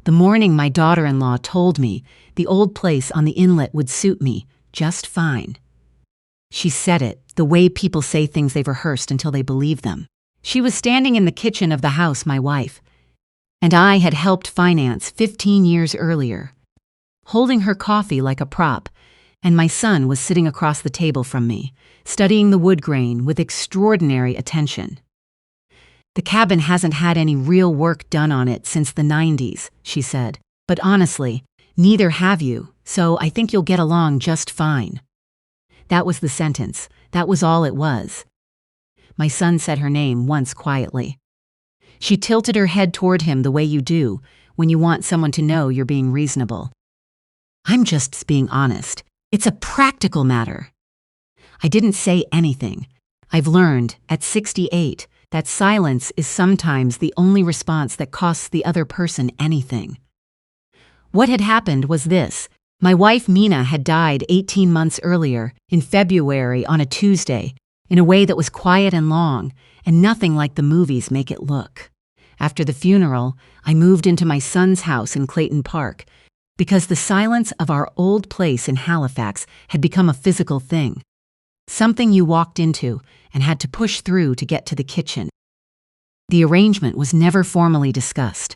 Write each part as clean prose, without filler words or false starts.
The morning my daughter-in-law told me the old place on the inlet would suit me just fine. She said it the way people say things they've rehearsed until they believe them. She was standing in the kitchen of the house my wife and I had helped finance 15 years earlier, holding her coffee like a prop, and my son was sitting across the table from me, studying the wood grain with extraordinary attention. "The cabin hasn't had any real work done on it since the 90s, she said, "but honestly, neither have you, so I think you'll get along just fine." That was the sentence. That was all it was. My son said her name once quietly. She tilted her head toward him the way you do when you want someone to know you're being reasonable. "I'm just being honest. It's a practical matter." I didn't say anything. I've learned, at 68, that silence is sometimes the only response that costs the other person anything. What had happened was this. My wife Mina had died 18 months earlier, in February on a Tuesday, in a way that was quiet and long, and nothing like the movies make it look. After the funeral, I moved into my son's house in Clayton Park, because the silence of our old place in Halifax had become a physical thing. Something you walked into and had to push through to get to the kitchen. The arrangement was never formally discussed.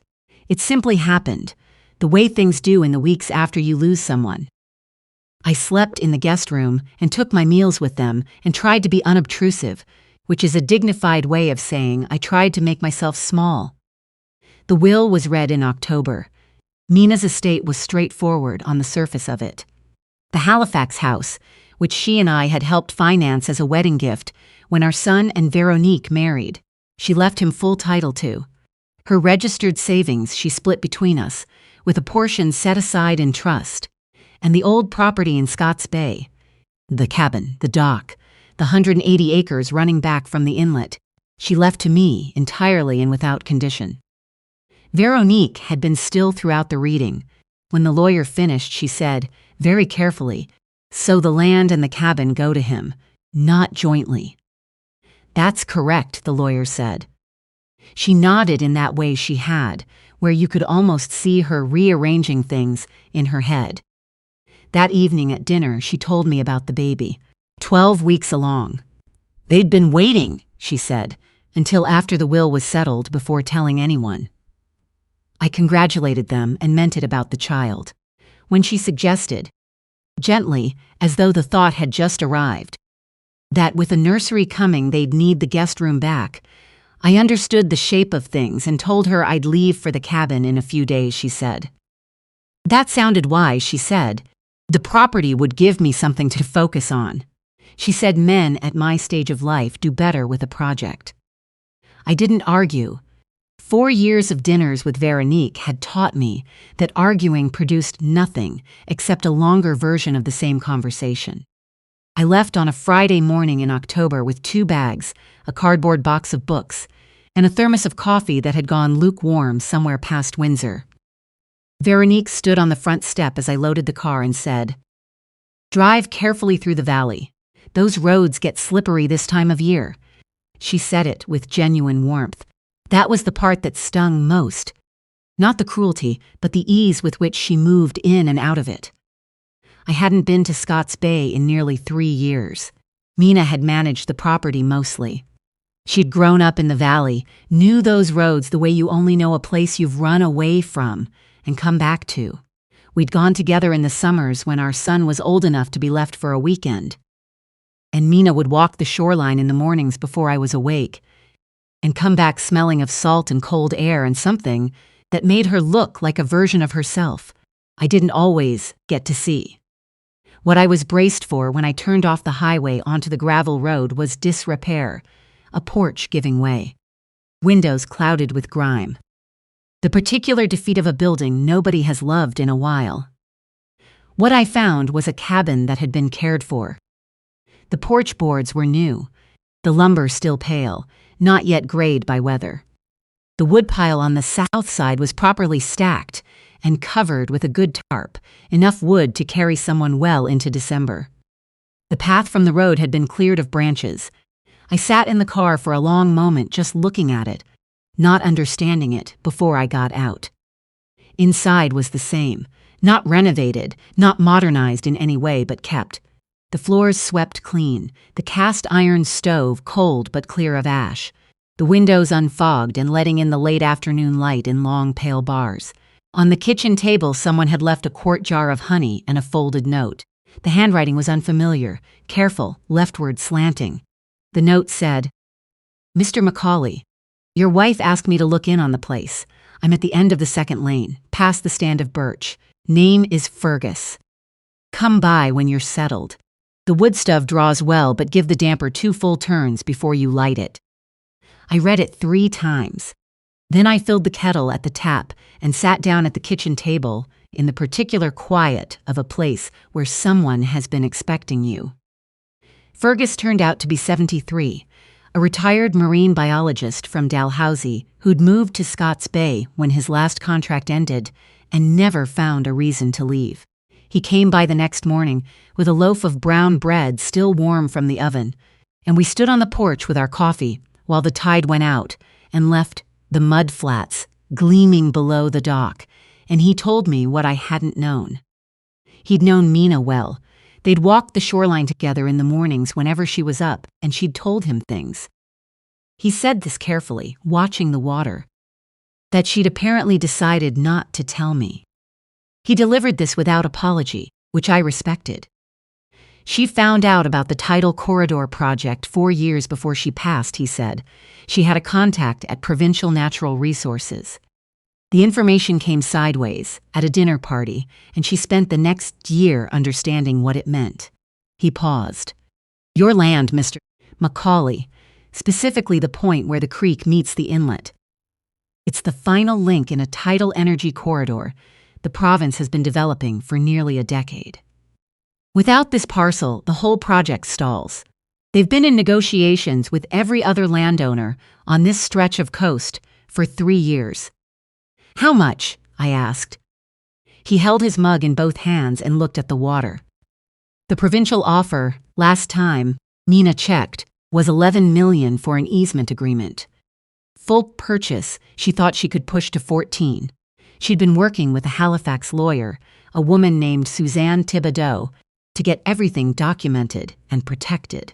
It simply happened, the way things do in the weeks after you lose someone. I slept in the guest room and took my meals with them and tried to be unobtrusive, which is a dignified way of saying I tried to make myself small. The will was read in October. Mina's estate was straightforward on the surface of it. The Halifax house, which she and I had helped finance as a wedding gift when our son and Veronique married, she left him full title to. Her registered savings she split between us, with a portion set aside in trust, and the old property in Scotts Bay, the cabin, the dock, the 180 acres running back from the inlet, she left to me entirely and without condition. Veronique had been still throughout the reading. When the lawyer finished, she said, very carefully, "So the land and the cabin go to him, not jointly." "That's correct," the lawyer said. She nodded in that way she had, where you could almost see her rearranging things in her head. That evening at dinner, she told me about the baby, 12 weeks along. They'd been waiting, she said, until after the will was settled before telling anyone. I congratulated them and meant it about the child. When she suggested, gently, as though the thought had just arrived, that with a nursery coming they'd need the guest room back, I understood the shape of things and told her I'd leave for the cabin in a few days, she said. That sounded wise, she said. The property would give me something to focus on. She said men at my stage of life do better with a project. I didn't argue. 4 years of dinners with Veronique had taught me that arguing produced nothing except a longer version of the same conversation. I left on a Friday morning in October with 2 bags, a cardboard box of books, and a thermos of coffee that had gone lukewarm somewhere past Windsor. Veronique stood on the front step as I loaded the car and said, "Drive carefully through the valley. Those roads get slippery this time of year." She said it with genuine warmth. That was the part that stung most. Not the cruelty, but the ease with which she moved in and out of it. I hadn't been to Scotts Bay in nearly 3 years. Mina had managed the property mostly. She'd grown up in the valley, knew those roads the way you only know a place you've run away from and come back to. We'd gone together in the summers when our son was old enough to be left for a weekend. And Mina would walk the shoreline in the mornings before I was awake, and come back smelling of salt and cold air and something that made her look like a version of herself I didn't always get to see. What I was braced for when I turned off the highway onto the gravel road was disrepair, a porch giving way, windows clouded with grime. The particular defeat of a building nobody has loved in a while. What I found was a cabin that had been cared for. The porch boards were new, the lumber still pale, not yet grayed by weather. The woodpile on the south side was properly stacked and covered with a good tarp, enough wood to carry someone well into December. The path from the road had been cleared of branches. I sat in the car for a long moment just looking at it, not understanding it before I got out. Inside was the same. Not renovated, not modernized in any way, but kept. The floors swept clean, the cast iron stove cold but clear of ash, the windows unfogged and letting in the late afternoon light in long pale bars. On the kitchen table, someone had left a quart jar of honey and a folded note. The handwriting was unfamiliar, careful, leftward slanting. The note said, "Mr. Macaulay, your wife asked me to look in on the place. I'm at the end of the second lane, past the stand of birch. Name is Fergus. Come by when you're settled. The wood stove draws well, but give the damper 2 full turns before you light it." I read it 3 times. Then I filled the kettle at the tap and sat down at the kitchen table in the particular quiet of a place where someone has been expecting you. Fergus turned out to be 73, a retired marine biologist from Dalhousie who'd moved to Scott's Bay when his last contract ended and never found a reason to leave. He came by the next morning with a loaf of brown bread still warm from the oven, and we stood on the porch with our coffee while the tide went out and left the mud flats gleaming below the dock, and he told me what I hadn't known. He'd known Mina well. They'd walked the shoreline together in the mornings whenever she was up, and she'd told him things. He said this carefully, watching the water, that she'd apparently decided not to tell me. He delivered this without apology, which I respected. She found out about the tidal corridor project 4 years before she passed, he said. She had a contact at Provincial Natural Resources. The information came sideways, at a dinner party, and she spent the next year understanding what it meant. He paused. "Your land, Mr. Macaulay, specifically the point where the creek meets the inlet. It's the final link in a tidal energy corridor the province has been developing for nearly a decade. Without this parcel, the whole project stalls. They've been in negotiations with every other landowner on this stretch of coast for 3 years. How much?" I asked. He held his mug in both hands and looked at the water. The provincial offer, last time Mina checked, was $11 million for an easement agreement. Full purchase, she thought she could push to 14. She'd been working with a Halifax lawyer, a woman named Suzanne Thibodeau, to get everything documented and protected.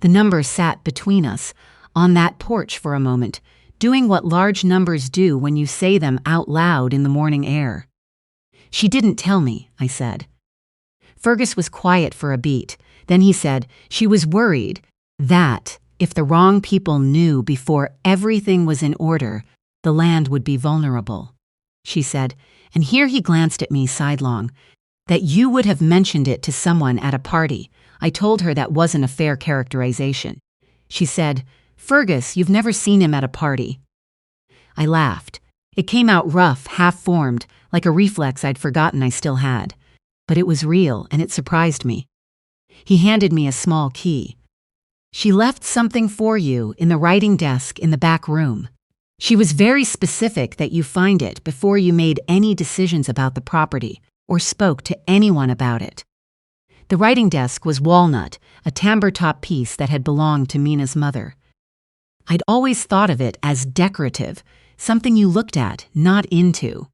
The number sat between us, on that porch for a moment, doing what large numbers do when you say them out loud in the morning air. "She didn't tell me," I said. Fergus was quiet for a beat. Then he said she was worried that, if the wrong people knew before everything was in order, the land would be vulnerable. She said, and here he glanced at me sidelong, that you would have mentioned it to someone at a party. I told her that wasn't a fair characterization. She said, "Fergus, you've never seen him at a party." I laughed. It came out rough, half-formed, like a reflex I'd forgotten I still had. But it was real, and it surprised me. He handed me a small key. "She left something for you in the writing desk in the back room. She was very specific that you find it before you made any decisions about the property or spoke to anyone about it." The writing desk was walnut, a tambour-top piece that had belonged to Mina's mother. I'd always thought of it as decorative, something you looked at, not into.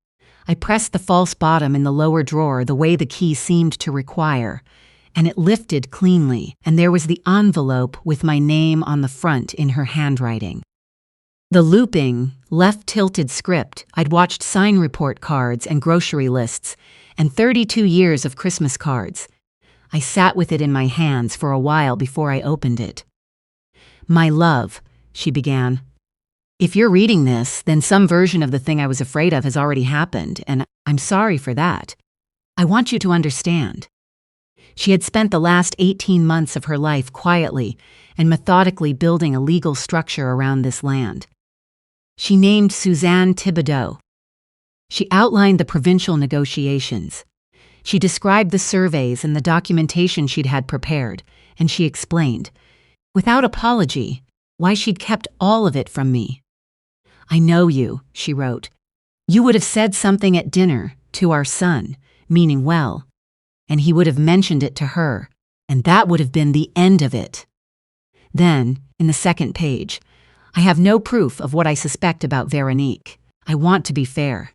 I pressed the false bottom in the lower drawer the way the key seemed to require, and it lifted cleanly, and there was the envelope with my name on the front in her handwriting. The looping, left-tilted script I'd watched sign report cards and grocery lists, and 32 years of Christmas cards. I sat with it in my hands for a while before I opened it. "My love," she began. "If you're reading this, then some version of the thing I was afraid of has already happened, and I'm sorry for that. I want you to understand." She had spent the last 18 months of her life quietly and methodically building a legal structure around this land. She named Suzanne Thibodeau. She outlined the provincial negotiations. She described the surveys and the documentation she'd had prepared, and she explained, without apology, why she'd kept all of it from me. "I know you," she wrote. "You would have said something at dinner to our son, meaning well, and he would have mentioned it to her, and that would have been the end of it." Then, in the second page, "I have no proof of what I suspect about Veronique. I want to be fair.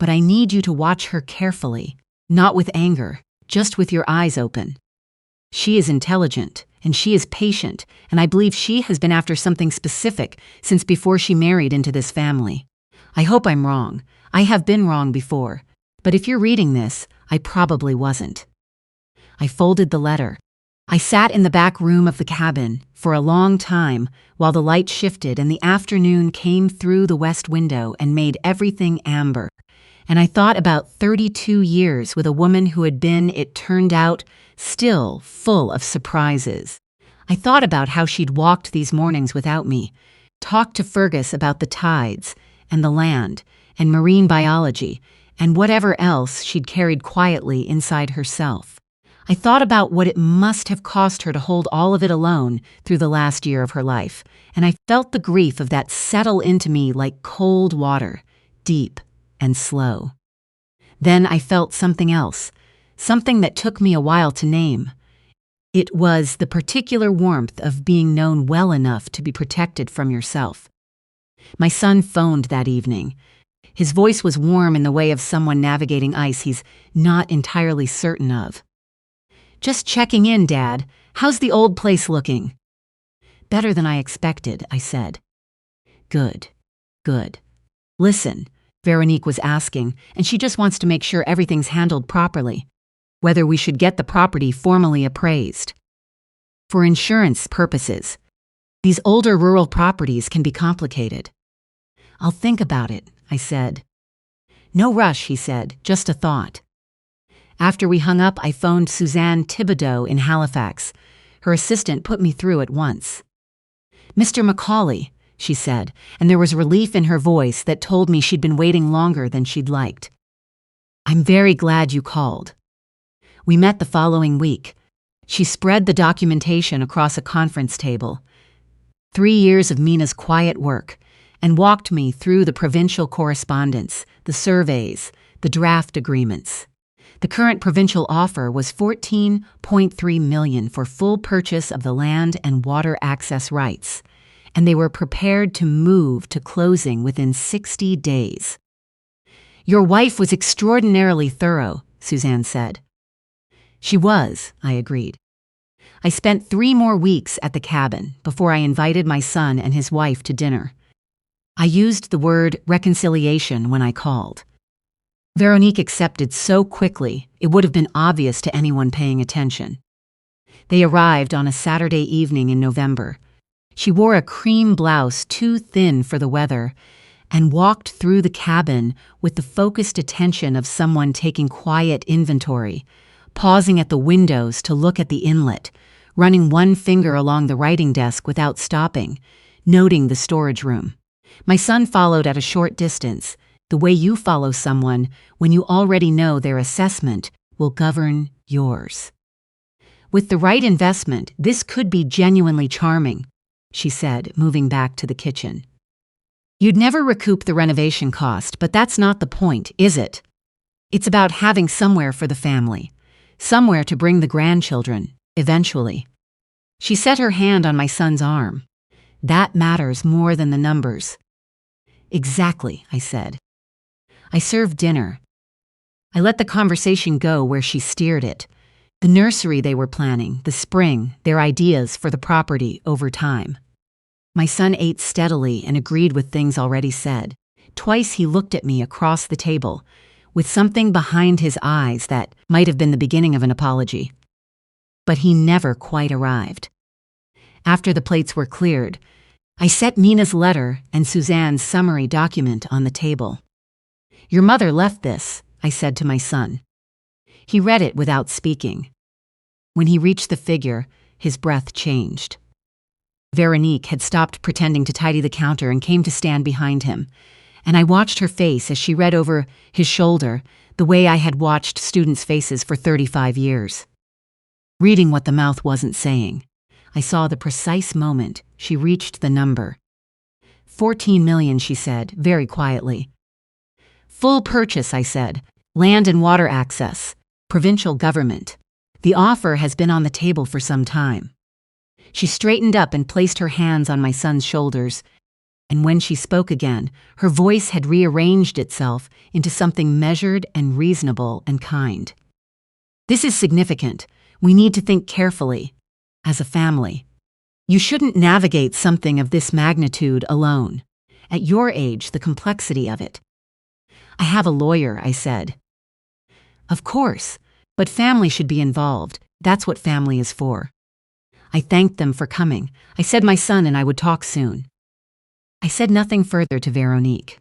But I need you to watch her carefully, not with anger, just with your eyes open. She is intelligent, and she is patient, and I believe she has been after something specific since before she married into this family. I hope I'm wrong. I have been wrong before. But if you're reading this, I probably wasn't. I folded the letter. I sat in the back room of the cabin for a long time while the light shifted and the afternoon came through the west window and made everything amber. And I thought about 32 years with a woman who had been, it turned out, still full of surprises. I thought about how she'd walked these mornings without me, talked to Fergus about the tides and the land and marine biology and whatever else she'd carried quietly inside herself. I thought about what it must have cost her to hold all of it alone through the last year of her life, and I felt the grief of that settle into me like cold water, deep and slow. Then I felt something else, something that took me a while to name. It was the particular warmth of being known well enough to be protected from yourself. My son phoned that evening. His voice was warm in the way of someone navigating ice he's not entirely certain of. "Just checking in, Dad. How's the old place looking?" "Better than I expected," I said. Good. Listen, Veronique was asking, and she just wants to make sure everything's handled properly. Whether we should get the property formally appraised. For insurance purposes. These older rural properties can be complicated. "I'll think about it," I said. "No rush," he said, "just a thought." After we hung up, I phoned Suzanne Thibodeau in Halifax. Her assistant put me through at once. "Mr. Macaulay," she said, and there was relief in her voice that told me she'd been waiting longer than she'd liked. "I'm very glad you called." We met the following week. She spread the documentation across a conference table. 3 years of Mina's quiet work, and walked me through the provincial correspondence, the surveys, the draft agreements. The current provincial offer was $14.3 million for full purchase of the land and water access rights, and they were prepared to move to closing within 60 days. "Your wife was extraordinarily thorough," Suzanne said. "She was," I agreed. I spent 3 more weeks at the cabin before I invited my son and his wife to dinner. I used the word reconciliation when I called. Veronique accepted so quickly, it would have been obvious to anyone paying attention. They arrived on a Saturday evening in November. She wore a cream blouse too thin for the weather and walked through the cabin with the focused attention of someone taking quiet inventory, pausing at the windows to look at the inlet, running one finger along the writing desk without stopping, noting the storage room. My son followed at a short distance, the way you follow someone when you already know their assessment will govern yours. "With the right investment, this could be genuinely charming," she said, moving back to the kitchen. "You'd never recoup the renovation cost, but that's not the point, is it? It's about having somewhere for the family, somewhere to bring the grandchildren, eventually." She set her hand on my son's arm. "That matters more than the numbers." "Exactly," I said. I served dinner. I let the conversation go where she steered it. The nursery they were planning, the spring, their ideas for the property over time. My son ate steadily and agreed with things already said. Twice he looked at me across the table, with something behind his eyes that might have been the beginning of an apology. But he never quite arrived. After the plates were cleared, I set Mina's letter and Suzanne's summary document on the table. "Your mother left this," I said to my son. He read it without speaking. When he reached the figure, his breath changed. Veronique had stopped pretending to tidy the counter and came to stand behind him, and I watched her face as she read over his shoulder the way I had watched students' faces for 35 years. Reading what the mouth wasn't saying, I saw the precise moment she reached the number. 14 million, she said, very quietly. "Full purchase," I said. "Land and water access. Provincial government. The offer has been on the table for some time." She straightened up and placed her hands on my son's shoulders. And when she spoke again, her voice had rearranged itself into something measured and reasonable and kind. This is significant. We need to think carefully. As a family, you shouldn't navigate something of this magnitude alone. At your age, the complexity of it. I have a lawyer, I said. Of course, but family should be involved. That's what family is for. I thanked them for coming. I said my son and I would talk soon. I said nothing further to Veronique.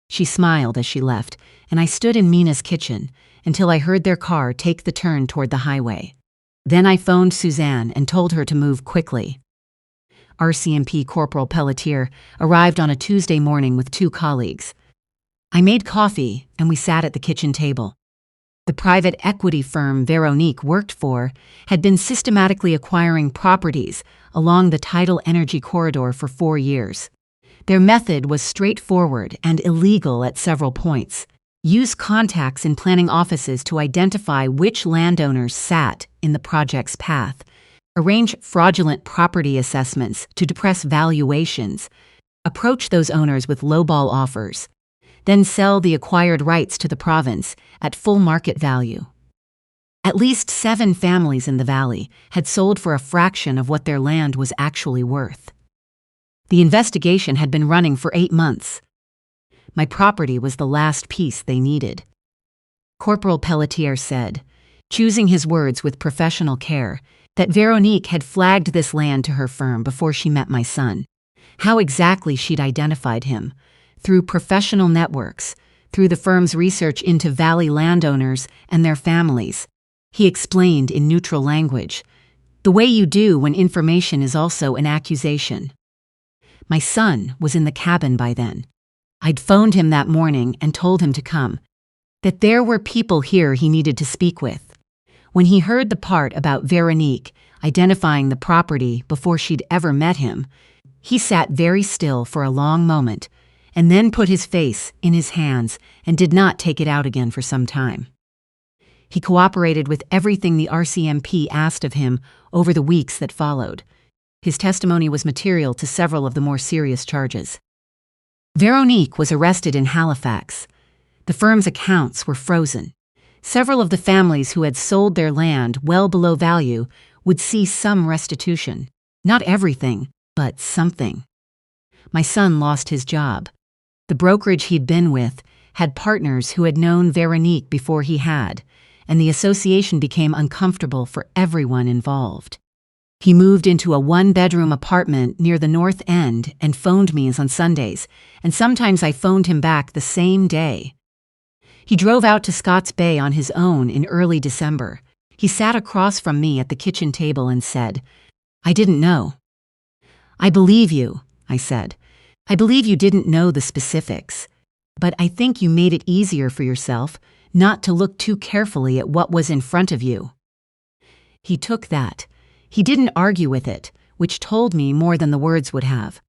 She smiled as she left, and I stood in Mina's kitchen until I heard their car take the turn toward the highway. Then I phoned Suzanne and told her to move quickly. RCMP Corporal Pelletier arrived on a Tuesday morning with 2 colleagues. I made coffee and we sat at the kitchen table. The private equity firm Veronique worked for had been systematically acquiring properties along the tidal energy corridor for 4 years. Their method was straightforward and illegal at several points. Use contacts in planning offices to identify which landowners sat in the project's path. Arrange fraudulent property assessments to depress valuations. Approach those owners with lowball offers. Then sell the acquired rights to the province at full market value. At least 7 families in the valley had sold for a fraction of what their land was actually worth. The investigation had been running for 8 months. My property was the last piece they needed. Corporal Pelletier said, choosing his words with professional care, that Veronique had flagged this land to her firm before she met my son. How exactly she'd identified him, through professional networks, through the firm's research into valley landowners and their families. He explained in neutral language, the way you do when information is also an accusation. My son was in the cabin by then. I'd phoned him that morning and told him to come, that there were people here he needed to speak with. When he heard the part about Veronique identifying the property before she'd ever met him, he sat very still for a long moment and then put his face in his hands and did not take it out again for some time. He cooperated with everything the RCMP asked of him over the weeks that followed. His testimony was material to several of the more serious charges. Veronique was arrested in Halifax. The firm's accounts were frozen. Several of the families who had sold their land well below value would see some restitution. Not everything, but something. My son lost his job. The brokerage he'd been with had partners who had known Veronique before he had, and the association became uncomfortable for everyone involved. He moved into a 1-bedroom apartment near the North End and phoned me on Sundays, and sometimes I phoned him back the same day. He drove out to Scotts Bay on his own in early December. He sat across from me at the kitchen table and said, I didn't know. I believe you, I said. I believe you didn't know the specifics, but I think you made it easier for yourself not to look too carefully at what was in front of you. He took that. He didn't argue with it, which told me more than the words would have.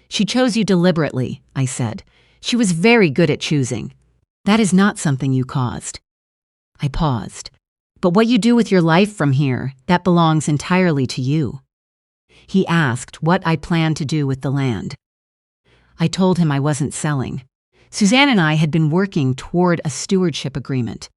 She chose you deliberately, I said. She was very good at choosing. That is not something you caused. I paused. But what you do with your life from here, that belongs entirely to you. He asked what I planned to do with the land. I told him I wasn't selling. Suzanne and I had been working toward a stewardship agreement.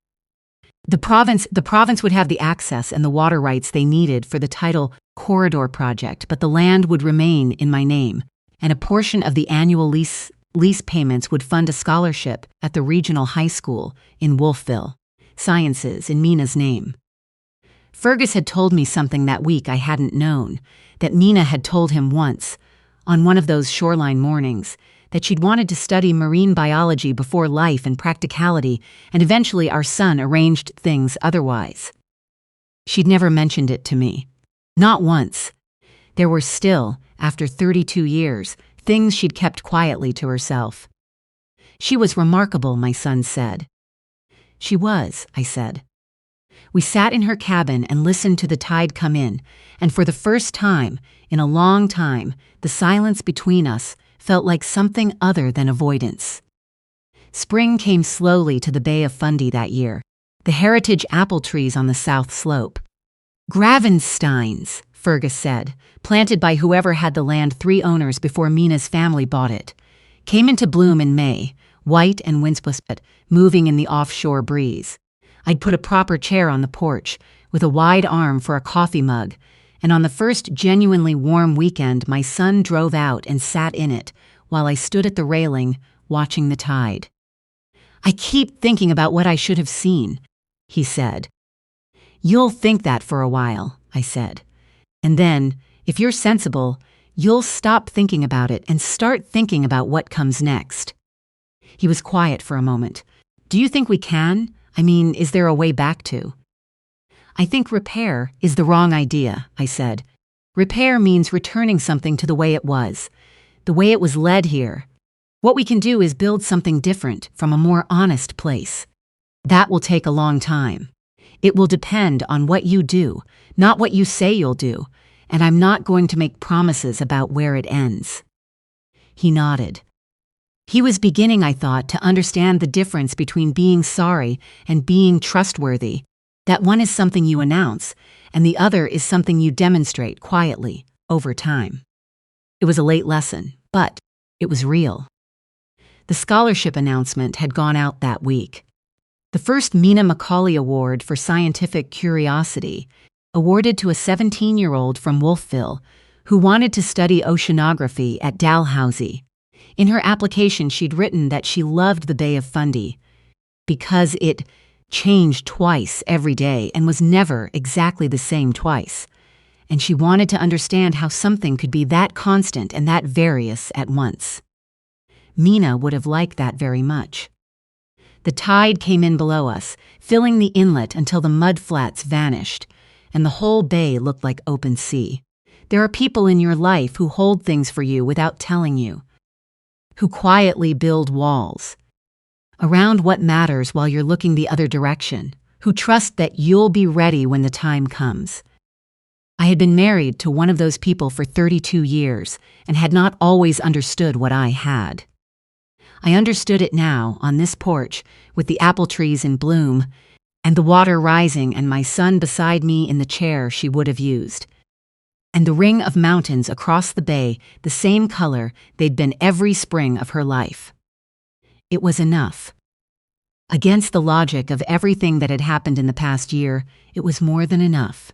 The province would have the access and the water rights they needed for the tidal corridor project, but the land would remain in my name, and a portion of the annual lease payments would fund a scholarship at the regional high school in Wolfville, Sciences in Mina's name. Fergus had told me something that week I hadn't known, that Mina had told him once, on one of those shoreline mornings, that she'd wanted to study marine biology before life and practicality, and eventually our son arranged things otherwise. She'd never mentioned it to me. Not once. There were still, after 32 years, things she'd kept quietly to herself. She was remarkable, my son said. She was, I said. We sat in her cabin and listened to the tide come in, and for the first time, in a long time, the silence between us felt like something other than avoidance. Spring came slowly to the Bay of Fundy that year, the heritage apple trees on the south slope. Gravensteins, Fergus said, planted by whoever had the land 3 owners before Mina's family bought it. Came into bloom in May, white and winspuspet, moving in the offshore breeze. I'd put a proper chair on the porch, with a wide arm for a coffee mug, and on the first genuinely warm weekend my son drove out and sat in it, while I stood at the railing, watching the tide. "I keep thinking about what I should have seen," he said. "You'll think that for a while," I said. "And then, if you're sensible, you'll stop thinking about it and start thinking about what comes next." He was quiet for a moment. "Do you think we can? I mean, is there a way back to?" "I think repair is the wrong idea," I said. "Repair means returning something to the way it was led here. What we can do is build something different from a more honest place. That will take a long time. It will depend on what you do, not what you say you'll do, and I'm not going to make promises about where it ends." He nodded. He was beginning, I thought, to understand the difference between being sorry and being trustworthy, that one is something you announce, and the other is something you demonstrate quietly, over time. It was a late lesson, but it was real. The scholarship announcement had gone out that week. The first Mina Macaulay Award for Scientific Curiosity, awarded to a 17-year-old from Wolfville who wanted to study oceanography at Dalhousie. In her application, she'd written that she loved the Bay of Fundy because it changed twice every day and was never exactly the same twice. And she wanted to understand how something could be that constant and that various at once. Mina would have liked that very much. The tide came in below us, filling the inlet until the mud flats vanished, and the whole bay looked like open sea. There are people in your life who hold things for you without telling you, who quietly build walls around what matters while you're looking the other direction, who trust that you'll be ready when the time comes. I had been married to one of those people for 32 years and had not always understood what I had. I understood it now, on this porch, with the apple trees in bloom, and the water rising and my son beside me in the chair she would have used, and the ring of mountains across the bay the same color they'd been every spring of her life. It was enough. Against the logic of everything that had happened in the past year, it was more than enough.